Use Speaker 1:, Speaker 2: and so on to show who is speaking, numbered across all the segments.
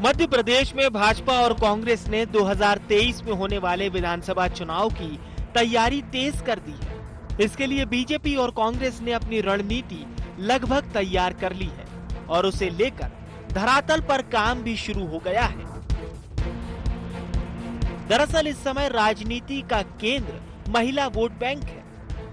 Speaker 1: मध्य प्रदेश में भाजपा और कांग्रेस ने 2023 में होने वाले विधानसभा चुनाव की तैयारी तेज कर दी है। इसके लिए बीजेपी और कांग्रेस ने अपनी रणनीति लगभग तैयार कर ली है और उसे लेकर धरातल पर काम भी शुरू हो गया है। दरअसल इस समय राजनीति का केंद्र महिला वोट बैंक है।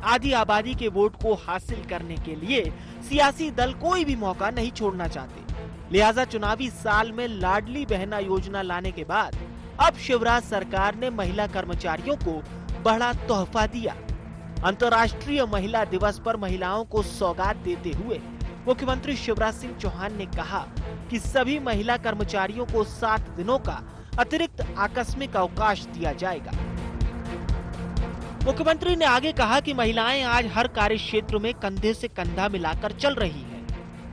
Speaker 1: आधी आबादी के वोट को हासिल करने के लिए सियासी दल कोई भी मौका नहीं छोड़ना चाहते। लिहाजा चुनावी साल में लाडली बहना योजना लाने के बाद अब शिवराज सरकार ने महिला कर्मचारियों को बड़ा तोहफा दिया। अंतर्राष्ट्रीय महिला दिवस पर महिलाओं को सौगात देते हुए मुख्यमंत्री शिवराज सिंह चौहान ने कहा कि सभी महिला कर्मचारियों को 7 दिनों का अतिरिक्त आकस्मिक अवकाश दिया जाएगा। मुख्यमंत्री ने आगे कहा कि महिलाएं आज हर कार्य क्षेत्र में कंधे से कंधा मिलाकर चल रही हैं,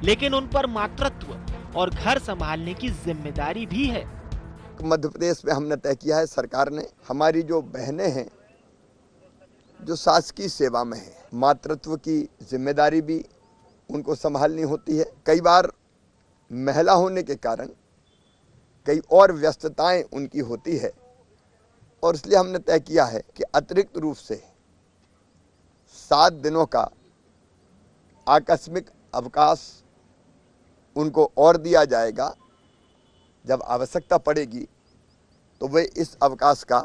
Speaker 1: लेकिन उन पर मातृत्व और घर संभालने की जिम्मेदारी भी है।
Speaker 2: मध्य प्रदेश में हमने तय किया है, सरकार ने, हमारी जो बहनें हैं जो शासकीय सेवा में है, मातृत्व की जिम्मेदारी भी उनको संभालनी होती है। कई बार महिला होने के कारण कई और व्यस्तताएं उनकी होती है और इसलिए हमने तय किया है कि अतिरिक्त रूप से 7 दिनों का आकस्मिक अवकाश उनको और दिया जाएगा। जब आवश्यकता पड़ेगी तो वे इस अवकाश का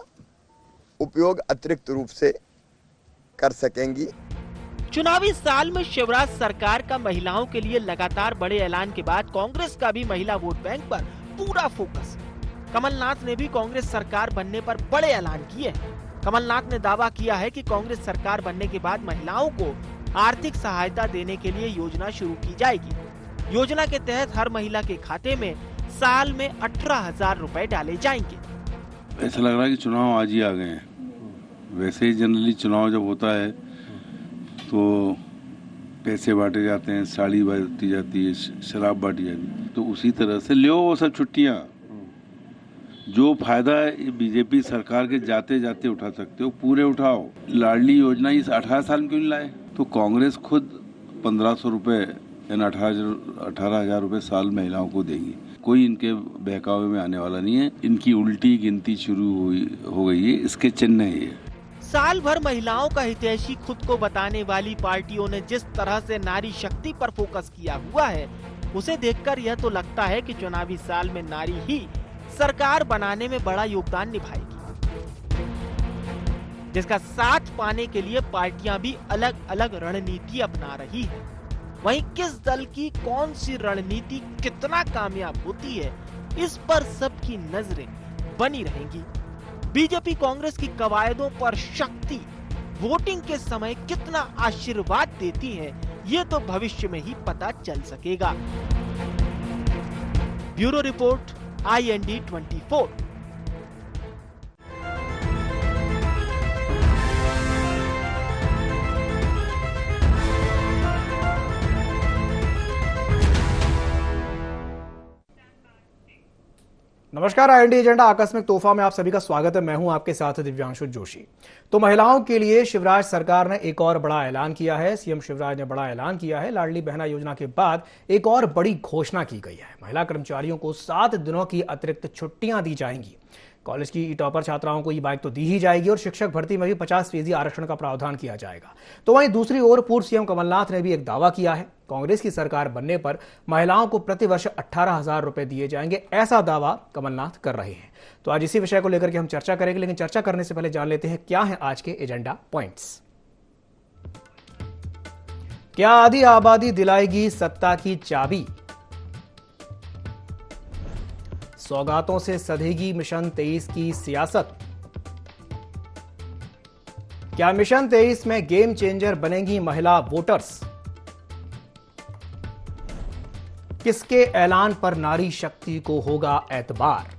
Speaker 2: उपयोग अतिरिक्त रूप से कर सकेंगी।
Speaker 1: चुनावी साल में शिवराज सरकार का महिलाओं के लिए लगातार बड़े ऐलान के बाद कांग्रेस का भी महिला वोट बैंक पर पूरा फोकस है। कमलनाथ ने भी कांग्रेस सरकार बनने पर बड़े ऐलान किए हैं। कमलनाथ ने दावा किया है कि कांग्रेस सरकार बनने के बाद महिलाओं को आर्थिक सहायता देने के लिए योजना शुरू की जाएगी। योजना के तहत हर महिला के खाते में साल में 18,000 रुपए डाले जाएंगे।
Speaker 3: ऐसा लग रहा है कि चुनाव आज ही आ गए हैं। वैसे ही जनरली चुनाव जब होता है तो पैसे बांटे जाते हैं, साड़ी बांटी जाती है, शराब बांटी जाती है, तो उसी तरह से लो वो सब छुट्टियां। जो फायदा बीजेपी सरकार के जाते जाते उठा सकते हो पूरे उठाओ। लाडली योजना इस 18 साल में क्यों नहीं लाए? तो कांग्रेस खुद 1,500 रुपए यानी 18,000 रुपए साल महिलाओं को देगी। कोई इनके बहकावे में आने वाला नहीं है। इनकी उल्टी गिनती शुरू हो गई है, इसके चिन्ह है ये।
Speaker 1: साल भर महिलाओं का हितैषी खुद को बताने वाली पार्टियों ने जिस तरह से नारी शक्ति पर फोकस किया हुआ है, उसे देखकर यह तो लगता है कि चुनावी साल में नारी ही सरकार बनाने में बड़ा योगदान निभाएगी, जिसका साथ पाने के लिए पार्टियां भी अलग अलग रणनीति अपना रही है। वहीं किस दल की कौन सी रणनीति कितना कामयाब होती है, इस पर सबकी नजरें बनी रहेंगी। बीजेपी कांग्रेस की कवायदों पर शक्ति वोटिंग के समय कितना आशीर्वाद देती है, ये तो भविष्य में ही पता चल सकेगा। Bureau report, IND 24।
Speaker 4: नमस्कार, IND एजेंडा आकस्मिक तोहफा में आप सभी का स्वागत है। मैं हूं आपके साथ दिव्यांशु जोशी। तो महिलाओं के लिए शिवराज सरकार ने एक और बड़ा ऐलान किया है। सीएम शिवराज ने बड़ा ऐलान किया है। लाडली बहना योजना के बाद एक और बड़ी घोषणा की गई है। महिला कर्मचारियों को 7 दिनों की अतिरिक्त छुट्टियां दी जाएंगी। कॉलेज की टॉपर छात्राओं को ई-बाइक तो दी ही जाएगी और शिक्षक भर्ती में भी 50% आरक्षण का प्रावधान किया जाएगा। तो वहीं दूसरी ओर पूर्व सीएम कमलनाथ ने भी एक दावा किया है। कांग्रेस की सरकार बनने पर महिलाओं को प्रतिवर्ष 18,000 रुपए दिए जाएंगे, ऐसा दावा कमलनाथ कर रहे हैं। तो आज इसी विषय को लेकर के हम चर्चा करेंगे, लेकिन चर्चा करने से पहले जान लेते हैं क्या है आज के एजेंडा पॉइंट्स। क्या आधी आबादी दिलाएगी सत्ता की चाबी? सौगातों से सधेगी मिशन 23 की सियासत। क्या मिशन 23 में गेम चेंजर बनेंगी महिला वोटर्स? किसके ऐलान पर नारी शक्ति को होगा एतबार?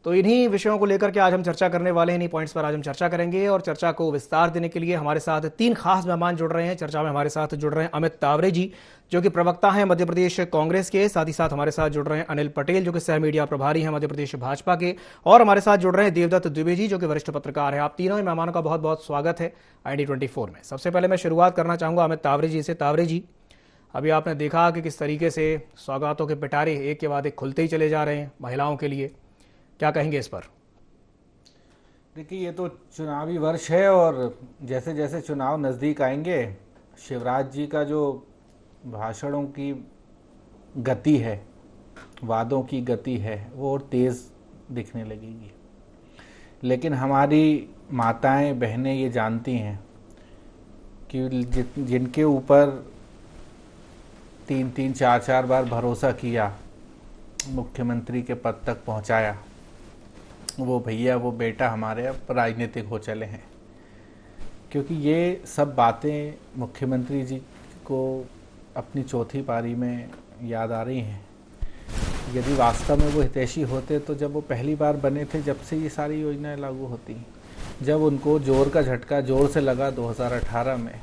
Speaker 4: तो इन्हीं विषयों को लेकर के आज हम चर्चा करने वाले हैं। इन्हीं पॉइंट्स पर आज हम चर्चा करेंगे और चर्चा को विस्तार देने के लिए हमारे साथ 3 खास मेहमान जुड़ रहे हैं। चर्चा में हमारे साथ जुड़ रहे हैं अमित तावरे जी, जो कि प्रवक्ता हैं मध्य प्रदेश कांग्रेस के। साथ ही साथ हमारे साथ जुड़ रहे हैं अनिल पटेल, जो कि सह मीडिया प्रभारी हैं मध्य प्रदेश भाजपा के। और हमारे साथ जुड़ रहे हैं देवदत्त दुबे जी, जो कि वरिष्ठ पत्रकार हैं। आप तीनों ही मेहमानों का बहुत बहुत स्वागत है IND 24 में। सबसे पहले मैं शुरुआत करना चाहूंगा अमित तावरे जी से। तावरे जी, अभी आपने देखा कि किस तरीके से सौगातों के पिटारे एक के बाद एक खुलते ही चले जा रहे हैं महिलाओं के लिए, क्या कहेंगे इस पर?
Speaker 5: देखिए, ये तो चुनावी वर्ष है और जैसे जैसे चुनाव नज़दीक आएंगे शिवराज जी का जो भाषणों की गति है, वादों की गति है, वो और तेज़ दिखने लगेगी। लेकिन हमारी माताएं बहनें ये जानती हैं कि जिनके ऊपर 3-3, 4-4 बार भरोसा किया, मुख्यमंत्री के पद तक पहुंचाया, वो भैया वो बेटा हमारे अब राजनीतिक हो चले हैं। क्योंकि ये सब बातें मुख्यमंत्री जी को अपनी चौथी पारी में याद आ रही हैं। यदि वास्तव में वो हितैषी होते तो जब वो पहली बार बने थे, जब से ये सारी योजनाएं लागू होती, जब उनको जोर का झटका जोर से लगा 2018 में,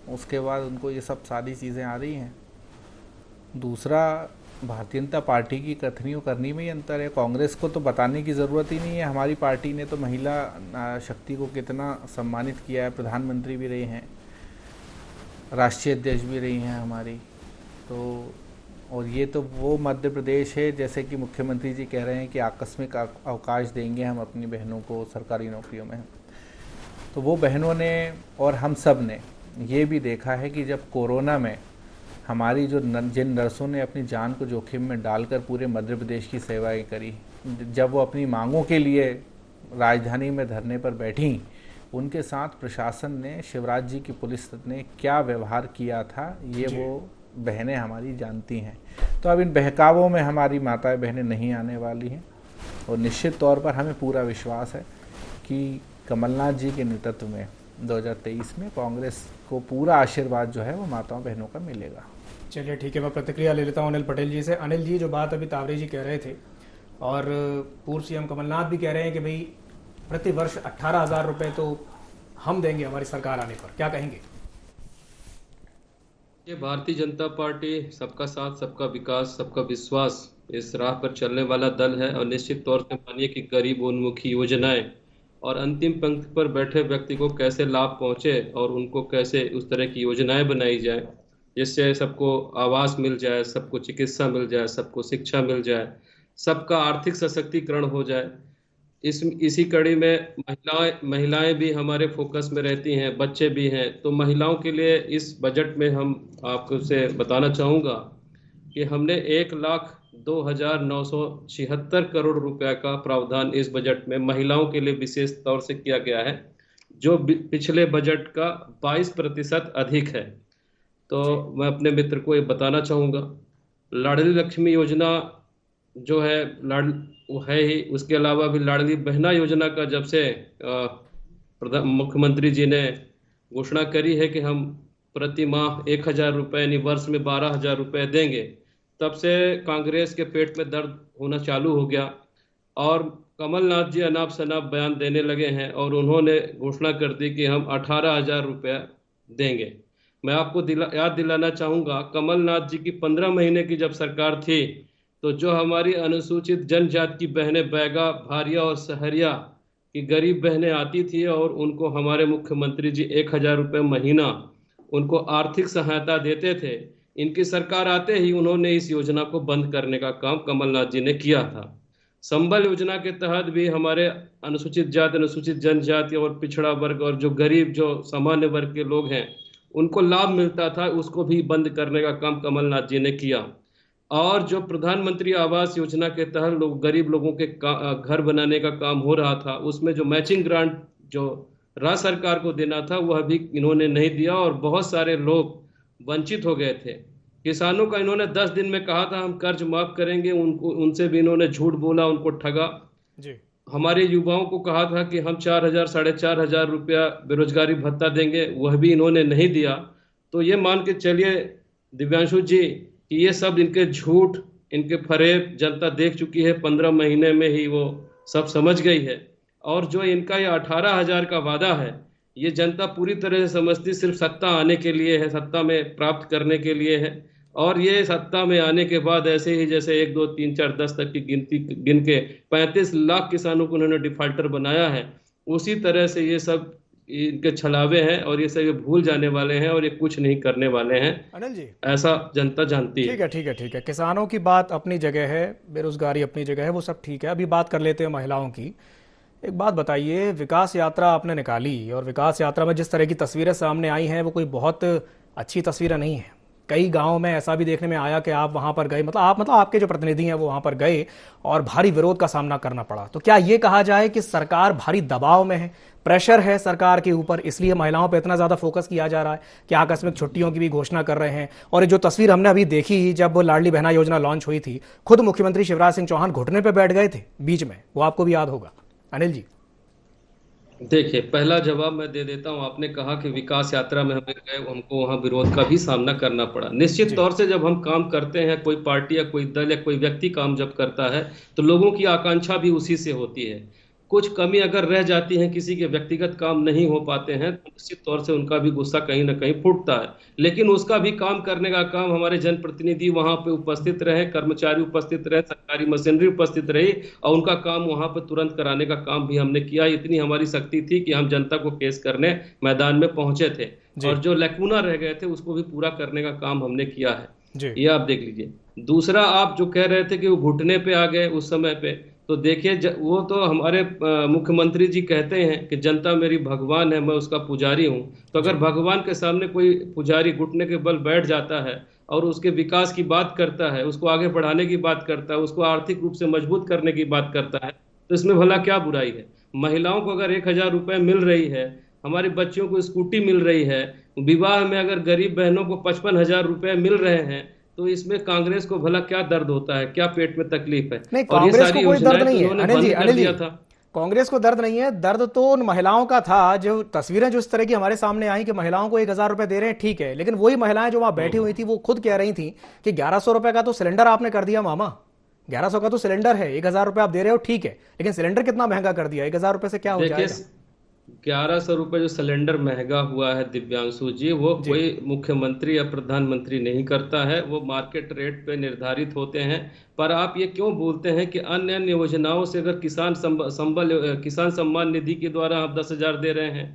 Speaker 5: उसके बाद उनको ये सब सारी चीज़ें आ रही हैं। दूसरा, भारतीय जनता पार्टी की कथनी और करनी में ही अंतर है। कांग्रेस को तो बताने की ज़रूरत ही नहीं है। हमारी पार्टी ने तो महिला शक्ति को कितना सम्मानित किया है, प्रधानमंत्री भी रही हैं, राष्ट्रीय अध्यक्ष भी रही हैं हमारी। तो और ये तो वो मध्य प्रदेश है, जैसे कि मुख्यमंत्री जी कह रहे हैं कि आकस्मिक अवकाश देंगे हम अपनी बहनों को सरकारी नौकरियों में। तो वो बहनों ने और हम सब ने ये भी देखा है कि जब कोरोना में हमारी जिन नर्सों ने अपनी जान को जोखिम में डालकर पूरे मध्य प्रदेश की सेवाएं करी, जब वो अपनी मांगों के लिए राजधानी में धरने पर बैठी, उनके साथ प्रशासन ने, शिवराज जी की पुलिस ने क्या व्यवहार किया था, ये वो बहनें हमारी जानती हैं। तो अब इन बहकावों में हमारी माताएं बहनें नहीं आने वाली हैं और निश्चित तौर पर हमें पूरा विश्वास है कि कमलनाथ जी के नेतृत्व में 2023 में कांग्रेस को पूरा आशीर्वाद जो है वो माताओं बहनों का मिलेगा।
Speaker 4: चलिए ठीक है, मैं प्रतिक्रिया ले लेता हूँ अनिल पटेल जी से। अनिल जी, जो बात अभी तावरे जी कह रहे थे और पूर्व सीएम कमलनाथ भी कह रहे हैं कि भाई प्रति वर्ष 18,000 रुपये तो हम देंगे हमारी सरकार आने पर, क्या कहेंगे?
Speaker 6: ये भारतीय जनता पार्टी सबका साथ, सबका विकास, सबका विश्वास, इस राह पर चलने वाला दल है। और निश्चित तौर से मानिए कि गरीब उन्मुखी योजनाएं और अंतिम पंक्ति पर बैठे व्यक्ति को कैसे लाभ पहुंचे और उनको कैसे उस तरह की योजनाएं बनाई जाए जिससे सबको आवास मिल जाए, सबको चिकित्सा मिल जाए, सबको शिक्षा मिल जाए, सबका आर्थिक सशक्तिकरण हो जाए। इसी कड़ी में महिलाएं भी हमारे फोकस में रहती हैं, बच्चे भी हैं। तो महिलाओं के लिए इस बजट में हम आपको से बताना चाहूँगा कि हमने 1,02,976 करोड़ रुपए का प्रावधान इस बजट में महिलाओं के लिए विशेष तौर से किया गया है, जो पिछले बजट का 22% अधिक है। तो मैं अपने मित्र को ये बताना चाहूँगा, लाडली लक्ष्मी योजना जो है वो है ही, उसके अलावा भी लाडली बहना योजना का जब से मुख्यमंत्री जी ने घोषणा करी है कि हम प्रति माह 1,000 रुपये यानी वर्ष में 12,000 रुपये देंगे, तब से कांग्रेस के पेट में दर्द होना चालू हो गया और कमलनाथ जी अनाप शनाप बयान देने लगे हैं और उन्होंने घोषणा कर दी कि हम 18,000 रुपये देंगे। मैं आपको याद दिलाना चाहूँगा, कमलनाथ जी की 15 महीने की जब सरकार थी तो जो हमारी अनुसूचित जनजाति की बहनें बैगा, भारिया और सहरिया की गरीब बहनें आती थी और उनको हमारे मुख्यमंत्री जी 1,000 रुपये महीना उनको आर्थिक सहायता देते थे। इनकी सरकार आते ही उन्होंने इस योजना को बंद करने का काम कमलनाथ जी ने किया था। संबल योजना के तहत भी हमारे अनुसूचित जाति, अनुसूचित जनजाति और पिछड़ा वर्ग और जो गरीब, जो सामान्य वर्ग के लोग हैं, उनको लाभ मिलता था, उसको भी बंद करने का काम कमलनाथ जी ने किया। और जो प्रधानमंत्री आवास योजना के तहत गरीब लोगों के घर बनाने का काम हो रहा था, उसमें जो मैचिंग ग्रांट जो राज्य सरकार को देना था वह भी इन्होंने नहीं दिया और बहुत सारे लोग वंचित हो गए थे। किसानों का इन्होंने 10 दिन में कहा था हम कर्ज माफ करेंगे, उनसे भी इन्होंने झूठ बोला, उनको ठगा जी। हमारे युवाओं को कहा था कि हम 4,000 4,500 रुपया बेरोजगारी भत्ता देंगे, वह भी इन्होंने नहीं दिया। तो ये मान के चलिए दिव्यांशु जी कि ये सब इनके झूठ, इनके फरेब जनता देख चुकी है, 15 महीने में ही वो सब समझ गई है। और जो इनका ये 18,000 का वादा है, ये जनता पूरी तरह से समझती सिर्फ सत्ता आने के लिए है, सत्ता में प्राप्त करने के लिए है। और ये सत्ता में आने के बाद ऐसे ही जैसे 1 2 3 4 10 तक की गिनती गिन के 35 लाख किसानों को उन्होंने डिफाल्टर बनाया है, उसी तरह से ये सब इनके छलावे हैं और ये सब ये भूल जाने वाले हैं और ये कुछ नहीं करने वाले हैं,
Speaker 4: अनिल जी
Speaker 6: ऐसा जनता जानती है।
Speaker 4: ठीक है। किसानों की बात अपनी जगह है, बेरोजगारी अपनी जगह है, वो सब ठीक है। अभी बात कर लेते हैं महिलाओं की। एक बात बताइए, विकास यात्रा आपने निकाली और विकास यात्रा में जिस तरह की तस्वीरें सामने आई हैं वो कोई बहुत अच्छी तस्वीरें नहीं है। कई गांवों में ऐसा भी देखने में आया कि आप वहां पर गए, मतलब आपके जो प्रतिनिधि हैं वो वहां पर गए और भारी विरोध का सामना करना पड़ा। तो क्या ये कहा जाए कि सरकार भारी दबाव में है, प्रेशर है सरकार के ऊपर, इसलिए महिलाओं पर इतना ज्यादा फोकस किया जा रहा है कि आकस्मिक छुट्टियों की भी घोषणा कर रहे हैं? और ये जो तस्वीर हमने अभी देखी जब लाडली बहना योजना लॉन्च हुई थी, खुद मुख्यमंत्री शिवराज सिंह चौहान घुटने पर बैठ गए थे बीच में, वो आपको भी याद होगा। अनिल जी
Speaker 6: देखिए, पहला जवाब मैं दे देता हूं। आपने कहा कि विकास यात्रा में हमें गए, हमको वहां विरोध का भी सामना करना पड़ा। निश्चित तौर से जब हम काम करते हैं, कोई पार्टी या कोई दल या कोई व्यक्ति काम जब करता है, तो लोगों की आकांक्षा भी उसी से होती है। कुछ कमी अगर रह जाती है, किसी के व्यक्तिगत काम नहीं हो पाते हैं, तो निश्चित तौर से उनका भी गुस्सा कहीं ना कहीं फूटता है। लेकिन उसका भी काम करने का काम हमारे जनप्रतिनिधि वहां पे उपस्थित रहे, कर्मचारी उपस्थित रहे, सरकारी मशीनरी उपस्थित रही और उनका काम वहां पे तुरंत कराने का काम भी हमने किया। इतनी हमारी शक्ति थी कि हम जनता को केस करने मैदान में पहुंचे थे और जो लैकुना रह गए थे उसको भी पूरा करने का काम हमने किया है। ये आप देख लीजिए। दूसरा, आप जो कह रहे थे कि वो घुटने पे आ गए उस समय पे, तो देखिए वो तो हमारे मुख्यमंत्री जी कहते हैं कि जनता मेरी भगवान है, मैं उसका पुजारी हूं। तो अगर भगवान के सामने कोई पुजारी घुटने के बल बैठ जाता है और उसके विकास की बात करता है, उसको आगे बढ़ाने की बात करता है, उसको आर्थिक रूप से मजबूत करने की बात करता है, तो इसमें भला क्या बुराई है? महिलाओं को अगर 1,000 रुपए मिल रही है, हमारे बच्चों को स्कूटी मिल रही है, विवाह में अगर गरीब बहनों को 55,000 रुपए मिल रहे हैं, तो इसमें कांग्रेस को भला क्या दर्द होता है, क्या पेट में तकलीफ है?
Speaker 4: नहीं,
Speaker 6: और ये
Speaker 4: कांग्रेस
Speaker 6: सारी
Speaker 4: को कोई दर्द
Speaker 6: योजनाएं
Speaker 4: नहीं
Speaker 6: तो
Speaker 4: है
Speaker 6: उन्होंने
Speaker 4: अनिल जी।
Speaker 6: बंद कर दिया था।
Speaker 4: कांग्रेस को दर्द नहीं है, दर्द तो उन महिलाओं का था। जो तस्वीरें जो इस तरह की हमारे सामने आई कि महिलाओं को 1,000 रुपए दे रहे हैं, ठीक है, लेकिन वही महिलाएं जो वहां बैठी हुई थी वो खुद कह रही थी कि 1,100 रुपए का तो सिलेंडर आपने कर दिया मामा। 1,100 का तो सिलेंडर है, 1,000 रुपए आप दे रहे हो, ठीक है, लेकिन सिलेंडर कितना महंगा कर दिया, 1,000 रुपए से क्या हो
Speaker 6: देखिए,
Speaker 4: जाएगा?
Speaker 6: 1,100 रुपए जो सिलेंडर महंगा हुआ है दिव्यांशु जी, वो कोई मुख्यमंत्री या प्रधानमंत्री नहीं करता है, वो मार्केट रेट पे निर्धारित होते हैं। पर आप ये क्यों बोलते हैं कि अन्य अन्य योजनाओं से अगर किसान सम्मान निधि के द्वारा हम 10,000 दे रहे हैं,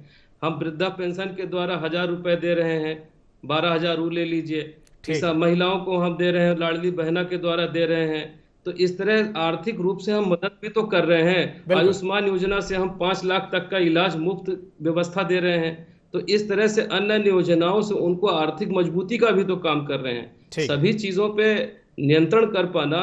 Speaker 6: हम वृद्धा पेंशन के द्वारा 1,000 रुपए दे रहे हैं, 12,000 वो ले लीजिए, महिलाओं को हम दे रहे हैं, लाडली बहना के द्वारा दे रहे हैं, तो इस तरह आर्थिक रूप से हम मदद भी तो कर रहे हैं। आयुष्मान योजना से हम 5 लाख तक का इलाज मुफ्त व्यवस्था दे रहे हैं। तो इस तरह से अन्य अन्य योजनाओं से उनको आर्थिक मजबूती का भी तो काम कर रहे हैं। सभी चीजों पे नियंत्रण कर पाना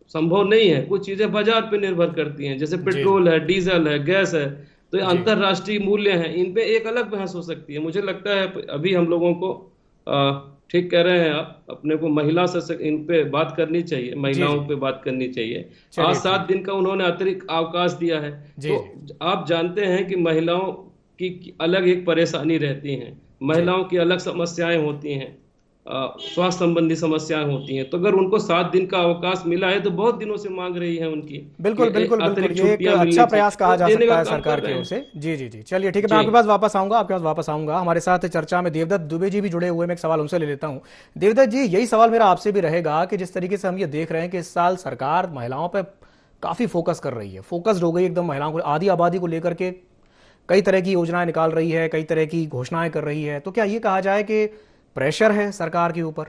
Speaker 6: संभव नहीं है। कुछ चीजें बाजार पे निर्भर करती हैं, जैसे पेट्रोल है, डीजल है, गैस है, तो ये अंतरराष्ट्रीय मूल्य हैं, इन पे एक अलग बहस हो सकती है। मुझे लगता है अभी हम लोगों को ठीक कह रहे हैं आप, अपने को महिला से इन पे बात करनी चाहिए, महिलाओं पे बात करनी चाहिए। आज 7 दिन का उन्होंने अतिरिक्त अवकाश दिया है, तो आप जानते हैं कि महिलाओं की अलग एक परेशानी रहती है, महिलाओं की अलग समस्याएं होती हैं, स्वास्थ्य संबंधी समस्याएं होती हैं। तो अगर उनको 7 दिन का अवकाश मिला है, तो बहुत दिनों से मांग रही है उनकी।
Speaker 4: बिल्कुल, ये एक अच्छा प्रयास कहा जा सकता है सरकार की ओर से। जी, चलिए ठीक है, मैं आपके पास वापस आऊंगा। हमारे साथ चर्चा में देवदत्त दुबे जी भी जुड़े हुए, मैं एक सवाल उनसे ले लेता हूं। देवदत्त जी, यही सवाल मेरा आपसे भी रहेगा कि जिस तरीके से हम ये देख रहे हैं कि इस साल सरकार महिलाओं पर काफी फोकस कर रही है, फोकस्ड हो गई एकदम महिलाओं को, आधी आबादी को लेकर के कई तरह की योजनाएं निकाल रही है, कई तरह की घोषणाएं कर रही है, तो क्या ये कहा जाए कि प्रेशर है सरकार के ऊपर?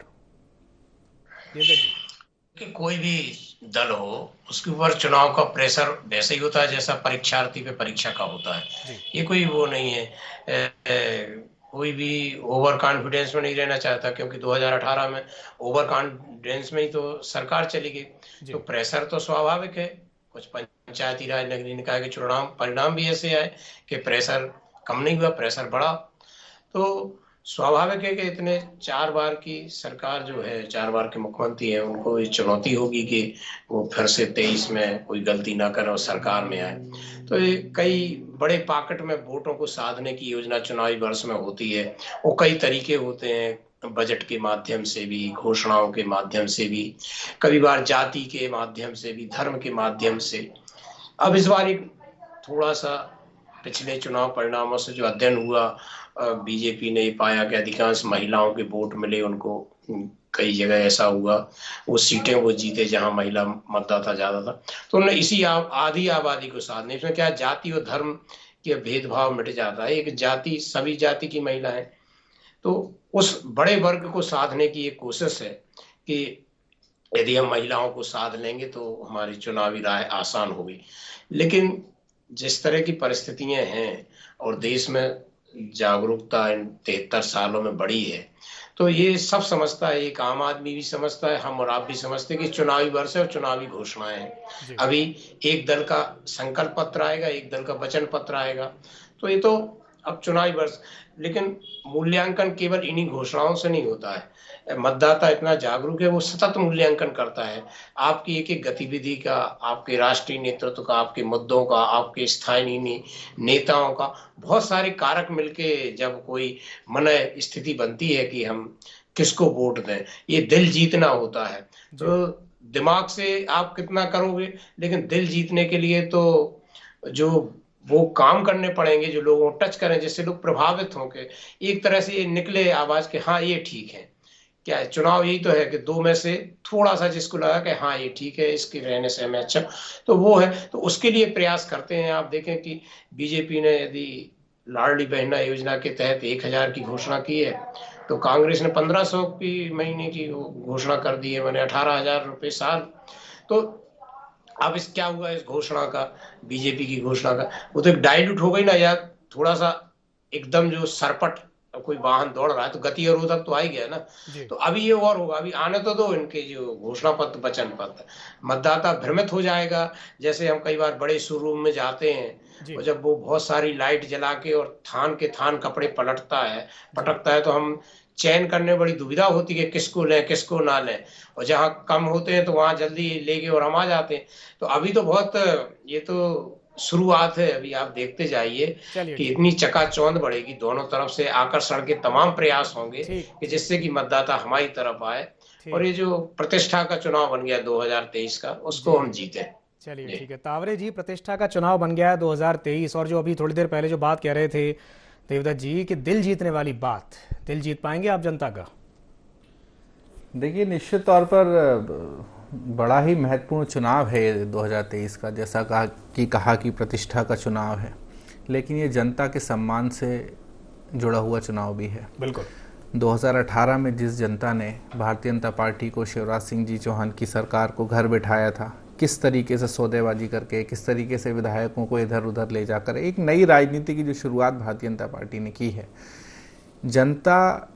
Speaker 7: कि कोई भी दल हो, उसके ऊपर चुनाव का प्रेशर वैसे ही होता है जैसा परीक्षार्थी पे परीक्षा का होता है। ये कोई वो नहीं है, कोई भी ओवर कॉन्फिडेंस में नहीं रहना चाहता, क्योंकि 2018 में ओवर कॉन्फिडेंस में ही तो सरकार चली गई। तो प्रेशर तो स्वाभाविक है। कुछ पंचायती राज नगरीय निकाय के चुनाव परिणाम भी ऐसे आए कि प्रेशर कम नहीं हुआ, प्रेशर बढ़ा। तो स्वाभाविक है कि इतने 4 बार की सरकार जो है, 4 बार के मुख्यमंत्री है, उनको ये चुनौती होगी कि वो फिर से 23 में कोई गलती ना करे और सरकार में आए। तो ये कई बड़े पॉकेट में वोटों को साधने की योजना चुनावी वर्ष में होती है। वो कई तरीके होते हैं, बजट के माध्यम से भी, घोषणाओं के माध्यम से भी, कभी बार जाति के माध्यम से भी, धर्म के माध्यम से। अब इस बार थोड़ा सा पिछले चुनाव परिणामों से जो अध्ययन हुआ, बीजेपी ने पाया कि अधिकांश महिलाओं के वोट मिले उनको। कई जगह ऐसा हुआ, वो सीटें वो जीते जहां महिला मतदाता ज्यादा था। तो उन्होंने इसी आधी आबादी को साधने, इसमें क्या जाति और धर्म कि अब भेदभाव मिट जाता है, एक जाति, सभी जाति की महिलाएं, तो उस बड़े वर्ग को साधने की एक कोशिश है कि यदि हम महिलाओं को साध लेंगे तो हमारी चुनावी राह आसान होगी। लेकिन जिस तरह की परिस्थितियां हैं और देश में जागरूकता इन 73 सालों में बढ़ी है, तो ये सब समझता है, एक आम आदमी भी समझता है, हम और आप भी समझते हैं कि चुनावी वर्ष है और चुनावी घोषणाएं हैं। अभी एक दल का संकल्प पत्र आएगा, एक दल का वचन पत्र आएगा, तो ये तो अब चुनावी वर्ष, लेकिन मूल्यांकन केवल इन्हीं घोषणाओं से नहीं होता है। मतदाता इतना जागरूक है, वो सतत मूल्यांकन करता है आपकी एक एक गतिविधि का, आपके राष्ट्रीय नेतृत्व का, आपके मुद्दों का, आपके स्थानीय नेताओं का। बहुत सारे कारक मिलके जब कोई मन स्थिति बनती है कि हम किसको वोट दें, ये दिल जीतना होता है। तो दिमाग से आप कितना करोगे, लेकिन दिल जीतने के लिए तो जो वो काम करने पड़ेंगे, जो लोगों को टच करें, जिससे लोग प्रभावित होंगे, एक तरह से ये निकले आवाज के हाँ ये ठीक है। क्या है चुनाव, यही तो है कि दो में से थोड़ा सा जिसको लगा कि हाँ ये ठीक है, इसके रहने से हमें अच्छा, तो वो है, तो उसके लिए प्रयास करते हैं। आप देखें कि बीजेपी ने यदि लाडली बहना योजना के तहत 1000 की घोषणा की है, तो कांग्रेस ने 1500 की महीने की घोषणा कर दी है, मैंने 18,000 रुपये साल। तो अब इस क्या हुआ इस घोषणा का, बीजेपी की घोषणा का, वो तो एक डाइल्यूट हो गई ना, या थोड़ा सा एकदम जो सरपट, कोई वाहन दौड़ रहा है तो गति अवरोधक तो आ ही गया ना। तो अभी ये और होगा, अभी आने तो दो इनके जो घोषणा पत्र वचन पत्र, मतदाता भ्रमित हो जाएगा। जैसे हम कई बार बड़े शोरूम में जाते हैं और जब वो बहुत सारी लाइट जला के और थान के थान कपड़े पटकता है तो हम चयन करने में बड़ी दुविधा होती है, किसको लें किसको ना लें, और जहाँ कम होते हैं तो वहां जल्दी लेके और हम आ जाते हैं। तो अभी तो बहुत, ये तो शुरुआत है, अभी आप देखते जाइए कि इतनी चकाचौंध बढ़ेगी, दोनों तरफ से आकर्षण के तमाम प्रयास होंगे कि जिससे कि मतदाता हमारी तरफ आए और ये जो प्रतिष्ठा का चुनाव बन गया 2023 का, उसको हम जीते।
Speaker 4: चलिए ठीक है तावरे जी, प्रतिष्ठा का चुनाव बन गया है 2023, और जो अभी थोड़ी देर पहले जो बात कह रहे थे देवदत्त जी कि दिल जीतने वाली बात, दिल जीत पाएंगे आप जनता का?
Speaker 5: देखिए निश्चित तौर पर बड़ा ही महत्वपूर्ण चुनाव है 2023 का, जैसा कहा कि प्रतिष्ठा का चुनाव है, लेकिन ये जनता के सम्मान से जुड़ा हुआ चुनाव भी है।
Speaker 4: बिल्कुल
Speaker 5: 2018 में जिस जनता ने भारतीय जनता पार्टी को, शिवराज सिंह जी चौहान की सरकार को घर बिठाया था, किस तरीके से सौदेबाजी करके, किस तरीके से विधायकों को इधर उधर ले जाकर एक नई राजनीति की जो शुरुआत भारतीय जनता पार्टी ने की है, जनता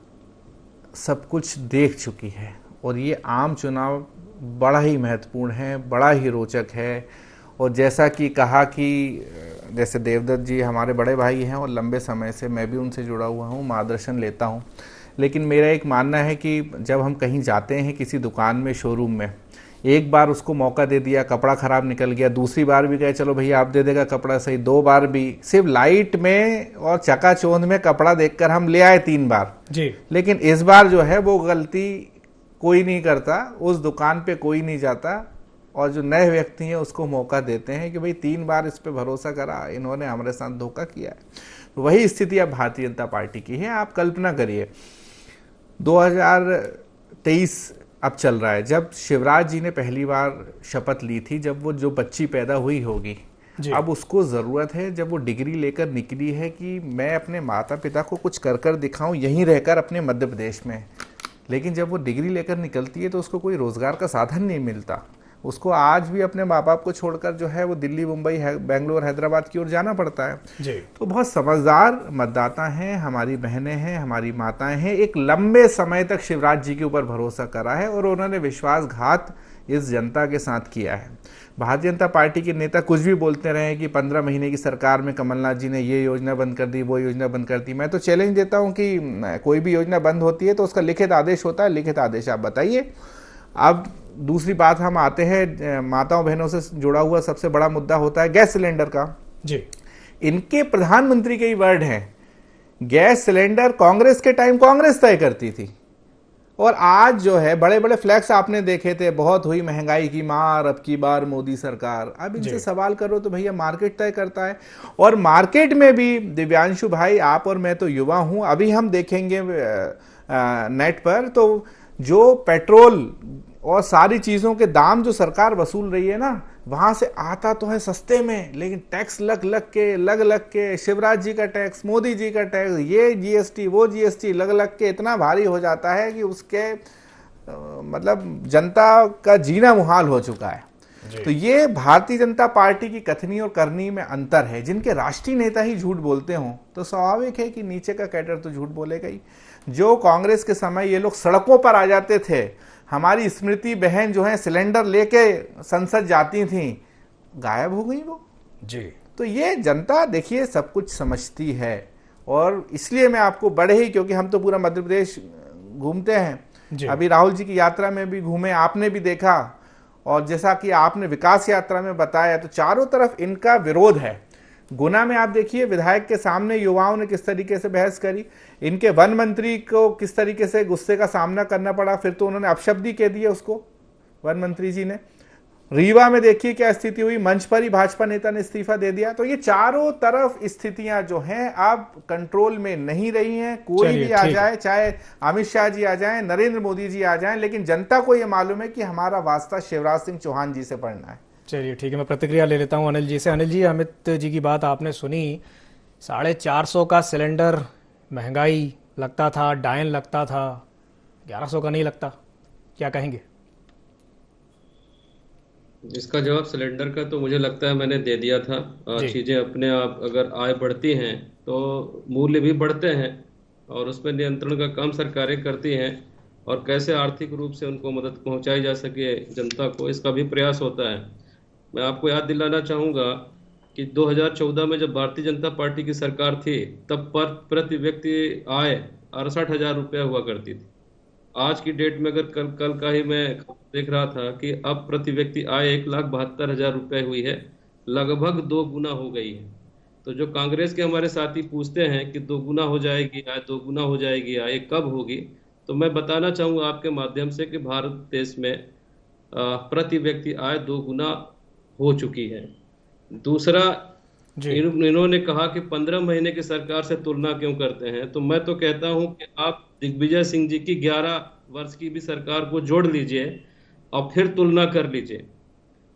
Speaker 5: सब कुछ देख चुकी है। और ये आम चुनाव बड़ा ही महत्वपूर्ण है, बड़ा ही रोचक है। और जैसा कि कहा कि जैसे देवदत्त जी हमारे बड़े भाई हैं और लंबे समय से मैं भी उनसे जुड़ा हुआ हूँ, मार्गदर्शन लेता हूँ, लेकिन मेरा एक मानना है कि जब हम कहीं जाते हैं किसी दुकान में, शोरूम में, एक बार उसको मौका दे दिया, कपड़ा ख़राब निकल गया, दूसरी बार भी कहे चलो भैया आप दे देगा कपड़ा सही, 2 बार भी सिर्फ लाइट में और चकाचौंध में कपड़ा देखकर हम ले आए 3 बार
Speaker 4: जी,
Speaker 5: लेकिन इस बार जो है वो गलती कोई नहीं करता, उस दुकान पे कोई नहीं जाता और जो नए व्यक्ति हैं उसको मौका देते हैं कि भाई 3 बार इस पे भरोसा करा, इन्होंने हमारे साथ धोखा किया है। तो वही स्थिति अब भारतीय जनता पार्टी की है। आप कल्पना करिए 2023 अब चल रहा है, जब शिवराज जी ने पहली बार शपथ ली थी, जब वो जो बच्ची पैदा हुई होगी, अब उसको ज़रूरत है, जब वो डिग्री लेकर निकली है, कि मैं अपने माता पिता को कुछ कर कर दिखाऊं यहीं रहकर अपने मध्य प्रदेश में। लेकिन जब वो डिग्री लेकर निकलती है तो उसको कोई रोज़गार का साधन नहीं मिलता, उसको आज भी अपने माँ बाप को छोड़कर जो है वो दिल्ली, मुंबई, बेंगलोर, हैदराबाद की ओर जाना पड़ता है
Speaker 4: जी।
Speaker 5: तो बहुत समझदार मतदाता हैं, हमारी बहनें हैं, हमारी माताएं हैं, एक लंबे समय तक शिवराज जी के ऊपर भरोसा करा है और उन्होंने विश्वासघात इस जनता के साथ किया है। भारतीय जनता पार्टी के नेता कुछ भी बोलते रहे कि 15 महीने की सरकार में कमलनाथ जी ने ये योजना बंद कर दी, वो योजना बंद कर दी। मैं तो चैलेंज देता हूं कि कोई भी योजना बंद होती है तो उसका लिखित आदेश होता है, लिखित आदेश आप बताइए। अब दूसरी बात, हम आते हैं माताओं बहनों से जुड़ा हुआ सबसे बड़ा मुद्दा होता है गैस सिलेंडर का
Speaker 4: जी।
Speaker 5: इनके प्रधानमंत्री के ही वर्ड हैं, गैस सिलेंडर कांग्रेस के टाइम कांग्रेस तय करती थी, और आज जो है बड़े बड़े फ्लैक्स आपने देखे थे, बहुत हुई महंगाई की मार, अब की बार मोदी सरकार। अब इनसे सवाल करो तो भैया मार्केट तय करता है। और मार्केट में भी दिव्यांशु भाई, आप और मैं तो युवा हूं, अभी हम देखेंगे नेट पर तो जो पेट्रोल और सारी चीजों के दाम जो सरकार वसूल रही है ना, वहां से आता तो है सस्ते में, लेकिन टैक्स लग के शिवराज जी का टैक्स, मोदी जी का टैक्स, ये जीएसटी वो जीएसटी लग के इतना भारी हो जाता है कि उसके मतलब जनता का जीना मुहाल हो चुका है। तो ये भारतीय जनता पार्टी की कथनी और करनी में अंतर है। जिनके राष्ट्रीय नेता ही झूठ बोलते हों तो स्वाभाविक है कि नीचे का कैडर तो झूठ बोलेगा ही। जो कांग्रेस के समय ये लोग सड़कों पर आ जाते थे, हमारी स्मृति बहन जो है सिलेंडर लेके संसद जाती थी, गायब हो गई वो
Speaker 4: जी। तो
Speaker 5: ये जनता देखिए सब कुछ समझती है, और इसलिए मैं आपको बड़े ही, क्योंकि हम तो पूरा मध्य प्रदेश घूमते हैं, अभी राहुल जी की यात्रा में भी घूमे, आपने भी देखा, और जैसा कि आपने विकास यात्रा में बताया, तो चारों तरफ इनका विरोध है। गुना में आप देखिए विधायक के सामने युवाओं ने किस तरीके से बहस करी, इनके वन मंत्री को किस तरीके से गुस्से का सामना करना पड़ा, फिर तो उन्होंने अपशब्दी कह दिए उसको, वन मंत्री जी ने। रीवा में देखिए क्या स्थिति हुई, मंच पर ही भाजपा नेता ने इस्तीफा दे दिया। तो ये चारों तरफ स्थितियां जो हैं अब कंट्रोल में नहीं रही हैं। कोई भी आ जाए, चाहे अमित शाह जी आ जाएं, नरेंद्र मोदी जी आ जाएं, लेकिन जनता को ये मालूम है कि हमारा वास्ता शिवराज सिंह चौहान जी से पड़ना है।
Speaker 4: चलिए ठीक है, मैं प्रतिक्रिया ले लेता हूं अनिल जी से। अनिल जी, अमित जी की बात आपने सुनी, 450 का सिलेंडर महंगाई लगता था, डायन लगता था, 1100 का नहीं लगता, क्या कहेंगे?
Speaker 6: इसका जवाब सिलेंडर का तो मुझे लगता है मैंने दे दिया था। चीजें अपने आप अगर आय बढ़ती हैं तो मूल्य भी बढ़ते हैं, और उसमें नियंत्रण का काम सरकारें करती हैं, और कैसे आर्थिक रूप से उनको मदद पहुंचाई जा सके जनता को, इसका भी प्रयास होता है। मैं आपको याद दिलाना चाहूँगा कि 2014 में जब भारतीय जनता पार्टी की सरकार थी, तब पर प्रति व्यक्ति आय 68,000 रुपया हुआ करती थी। आज की डेट में अगर कल का ही मैं देख रहा था कि अब प्रति व्यक्ति आय 1,72,000 रुपये हुई है, लगभग 2 गुना हो गई है। तो जो कांग्रेस के हमारे साथी पूछते हैं कि 2 गुना हो जाएगी आय, 2 गुना हो जाएगी आय, कब होगी, तो मैं बताना चाहूँगा आपके माध्यम से कि भारत देश में प्रति व्यक्ति आय 2 गुना हो चुकी है। दूसरा, इन्होंने कहा कि 15 महीने की सरकार से तुलना क्यों करते हैं, तो मैं तो कहता हूं कि आप दिग्विजय सिंह जी की 11 वर्ष की भी सरकार को जोड़ लीजिए और फिर तुलना कर लीजिए,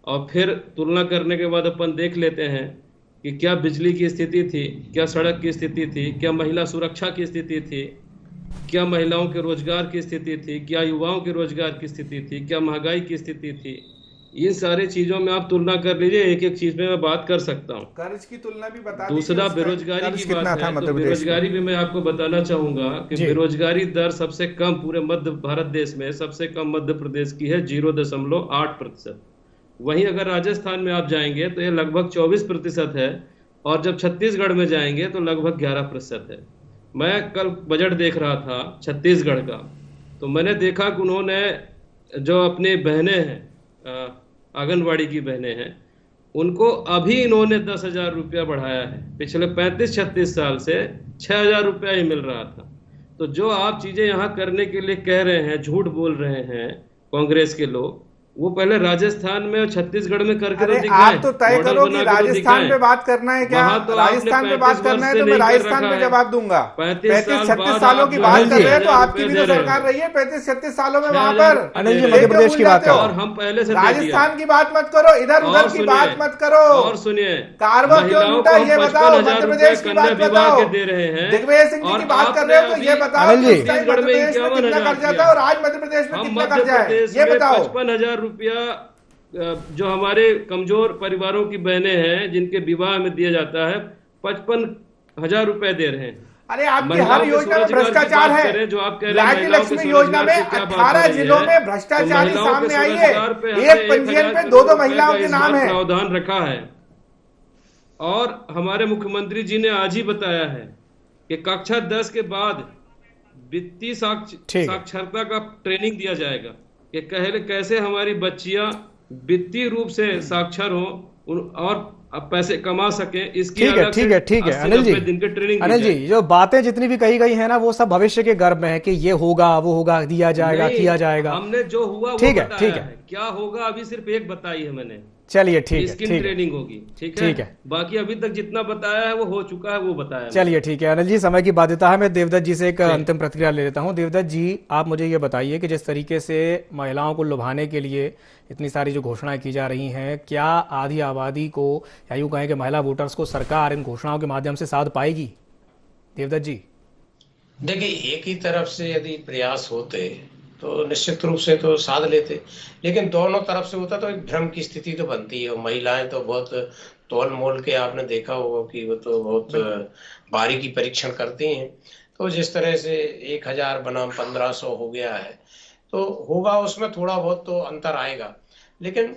Speaker 6: और फिर तुलना करने के बाद अपन देख लेते हैं कि क्या बिजली की स्थिति थी, क्या सड़क की स्थिति थी, क्या महिला सुरक्षा की स्थिति थी, क्या महिलाओं के रोजगार की स्थिति थी, क्या युवाओं के रोजगार की स्थिति थी, क्या महंगाई की स्थिति थी। ये सारी चीजों में आप तुलना कर लीजिए, एक एक चीज में मैं बात कर सकता हूँ।
Speaker 5: कर्ज की तुलना भी बता।
Speaker 6: दूसरा, बेरोजगारी की बात है, तो बेरोजगारी भी मैं आपको बताना चाहूंगा कि बेरोजगारी दर सबसे कम पूरे मध्य भारत देश में सबसे कम मध्य प्रदेश की है, 0.8%। वहीं अगर राजस्थान में आप जाएंगे तो ये लगभग 24% है, और जब छत्तीसगढ़ में जाएंगे तो लगभग 11% है। मैं कल बजट देख रहा था छत्तीसगढ़ का, तो मैंने देखा कि उन्होंने जो अपनी बहनें हैं, आंगनवाड़ी की बहनें हैं, उनको अभी इन्होंने 10,000 रुपया बढ़ाया है। पिछले 35-36 साल से 6,000 रुपया ही मिल रहा था। तो जो आप चीजें यहाँ करने के लिए कह रहे हैं, झूठ बोल रहे हैं कांग्रेस के लोग, वो पहले राजस्थान में और छत्तीसगढ़ में करके तो दिखाएं।
Speaker 5: आप तो तय करो कि राजस्थान पे बात करना है क्या,
Speaker 6: तो
Speaker 5: राजस्थान पे बात करना है तो मैं राजस्थान पे जवाब दूंगा। 35-36 सालों की बात कर रहे हैं, तो आपकी भी तो सरकार रही है 35-36 सालों में वहां पर।
Speaker 4: अनिल जी, मध्य प्रदेश की बात
Speaker 6: और हम पहले से
Speaker 5: राजस्थान की बात मत करो, इधर उधर की बात मत करो।
Speaker 6: और सुनिए,
Speaker 5: कारवा क्यों लूटा ये बताओ, मध्य प्रदेश की बात बताओ।
Speaker 6: दे रहे हैं
Speaker 5: दिग्विजय सिंह जी की बात कर रहे हो तो ये बताओ, मध्य प्रदेश में कितना कर्जा था और आज मध्य प्रदेश में कितना कर्जा है, ये बताओ।
Speaker 6: 55,000 रुपया जो हमारे कमजोर परिवारों की बहनें हैं जिनके विवाह में दिया जाता है, 55,000 रुपए दे रहे हैं।
Speaker 5: अरे आपकी हर योजना में भ्रष्टाचार है।
Speaker 6: जो आप कह रहे
Speaker 5: लाडली लक्ष्मी योजना में 18 जिलों में भ्रष्टाचार सामने आई है। एक पंजीयन पे 2-2 महिलाओं के नाम है।
Speaker 6: प्रावधान रखा है, और हमारे मुख्यमंत्री जी ने आज ही बताया है कि कक्षा 10 के बाद वित्तीय साक्षरता का ट्रेनिंग दिया जाएगा कि कैसे हमारी बच्चियां वित्तीय रूप से साक्षर हो और पैसे कमा सके। इसकी
Speaker 4: ठीक है अनिल जी, अनिल जी, जो बातें जितनी भी कही गई है ना, वो सब भविष्य के गर्भ में है कि ये होगा, वो होगा, दिया जाएगा, किया जाएगा।
Speaker 6: हमने जो हुआ वो बताया है। क्या होगा अभी सिर्फ एक बताई है मैंने।
Speaker 4: चलिए ठीक है,
Speaker 6: स्किल ट्रेनिंग होगी। ठीक है। बाकी अभी तक जितना बताया है वो हो चुका है, वो बताया।
Speaker 4: चलिए ठीक है अनिल जी, समय की बाध्यता है, मैं देवदत्त जी से एक अंतिम प्रतिक्रिया ले लेता हूं। देवदत्त जी, आप मुझे ये बताइए कि जिस तरीके से महिलाओं को लुभाने के लिए इतनी सारी जो घोषणाएं की जा रही हैं, क्या आधी आबादी को या यूं कहें कि महिला वोटर्स को सरकार इन घोषणाओं के माध्यम से साध पाएगी? देवदत्त जी
Speaker 7: देखिए, एक ही तरफ से यदि प्रयास होते तो निश्चित रूप से तो साध लेते, लेकिन दोनों तरफ से होता तो एक भ्रम की स्थिति तो बनती है। महिलाएं तो बहुत तोल मोल के, आपने देखा होगा कि वो तो बहुत बारीकी परीक्षण करती हैं। तो जिस तरह से 1000 बनाम 1500 हो गया है, तो होगा उसमें थोड़ा बहुत तो अंतर आएगा, लेकिन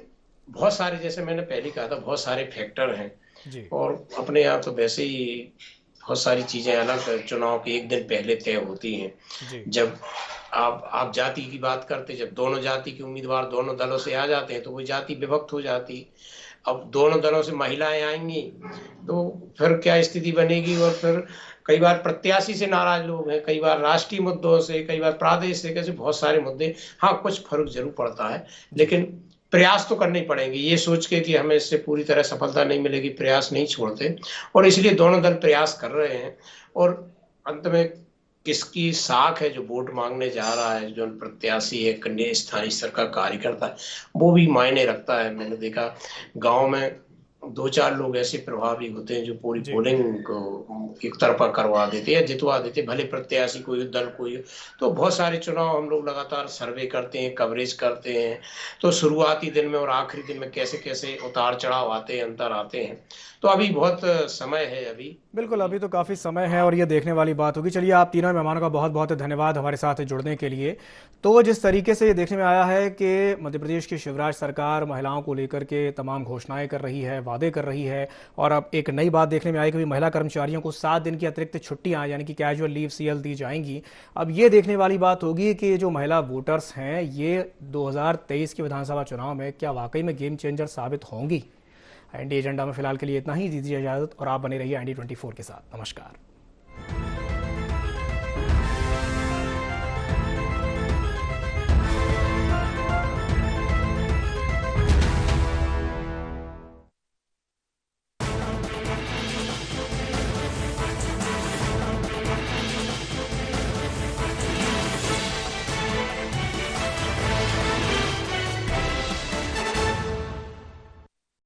Speaker 7: बहुत सारे, जैसे मैंने पहले कहा था, बहुत सारे फैक्टर हैं
Speaker 4: जी।
Speaker 7: और अपने यहाँ तो वैसे ही बहुत सारी चीजें अलग चुनाव के एक दिन पहले तय होती हैं। जब आप जाति की बात करते, जब दोनों जाति के उम्मीदवार दोनों दलों से आ जाते हैं तो वो जाति विभक्त हो जाती। अब दोनों दलों से महिलाएं आएंगी तो फिर क्या स्थिति बनेगी, और फिर कई बार प्रत्याशी से नाराज लोग हैं, कई बार राष्ट्रीय मुद्दों से, कई बार प्रादेशिक से, कैसे बहुत सारे मुद्दे। हाँ, कुछ फर्क जरूर पड़ता है, लेकिन प्रयास तो करने ही पड़ेंगे। ये सोच के कि हमें इससे पूरी तरह सफलता नहीं मिलेगी, प्रयास नहीं छोड़ते, और इसलिए दोनों दल प्रयास कर रहे हैं। और अंत में किसकी साख है जो वोट मांगने जा रहा है, जो प्रत्याशी है, कन्या स्थानीय स्तर का कार्यकर्ता है, वो भी मायने रखता है। मैंने देखा गांव में 2-4 लोग ऐसे प्रभावी होते हैं जो पूरी पोलिंग को एक तरफा करवा देते हैं, जितवा देते, भले प्रत्याशी कोई दल कोई। तो बहुत सारे चुनाव हम लोग लगातार सर्वे करते हैं, कवरेज करते हैं, तो शुरुआती दिन में और आखिरी दिन में कैसे कैसे उतार चढ़ाव आते हैं, अंतर आते हैं। तो अभी बहुत समय है। अभी
Speaker 4: बिल्कुल, अभी तो काफ़ी समय है और ये देखने वाली बात होगी। चलिए, आप तीनों मेहमानों का बहुत बहुत धन्यवाद हमारे साथ जुड़ने के लिए। तो जिस तरीके से ये देखने में आया है कि मध्य प्रदेश की शिवराज सरकार महिलाओं को लेकर के तमाम घोषणाएं कर रही है, वादे कर रही है, और अब एक नई बात देखने में आई कि महिला कर्मचारियों को 7 दिन की अतिरिक्त छुट्टियां यानी कि कैजुअल लीव CL दी जाएंगी। अब ये देखने वाली बात होगी कि जो महिला वोटर्स हैं ये 2023 के विधानसभा चुनाव में क्या वाकई में गेम चेंजर साबित होंगी। IND एजेंडा में फिलहाल के लिए इतना ही, दीजिए इजाजत और आप बने रहिए IND 24 के साथ। नमस्कार।